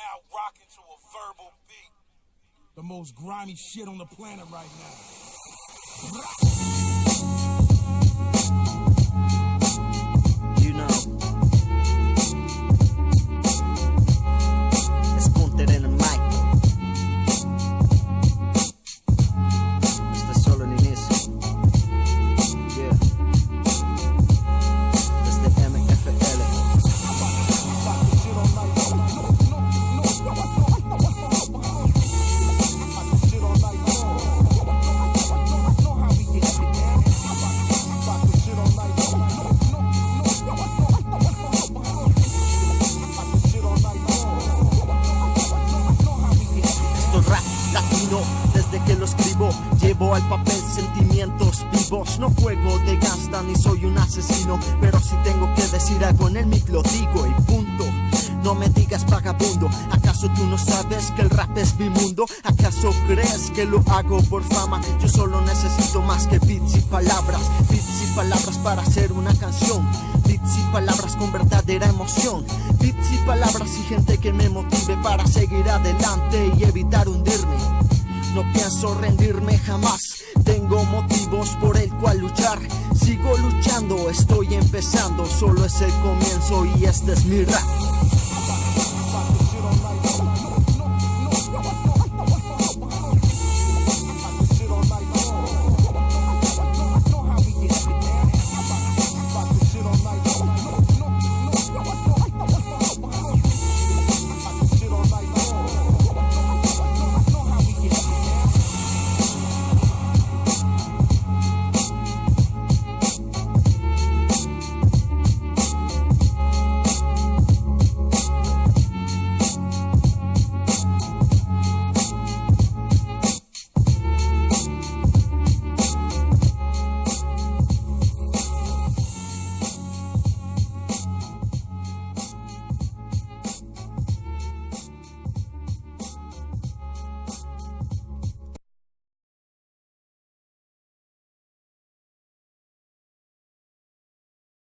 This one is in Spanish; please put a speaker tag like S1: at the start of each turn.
S1: now rocking to a verbal beat. The most grimy shit on the planet right now.
S2: You know, it's Gunter en el mic. Este es solo el inicio. Yeah. Desde MFL. Desde que lo escribo, llevo al papel sentimientos vivos. No juego de gasta ni soy un asesino, pero si tengo que decir algo en el mic lo digo y punto. No me digas vagabundo, ¿acaso tú no sabes que el rap es mi mundo? ¿Acaso crees que lo hago por fama? Yo solo necesito más que beats y palabras para hacer una canción. Beats y palabras con verdadera emoción. Beats y palabras y gente que me motive para seguir adelante y evitar hundirme. No pienso rendirme jamás, tengo motivos por el cual luchar. Sigo luchando, estoy empezando, solo es el comienzo y este es mi rap.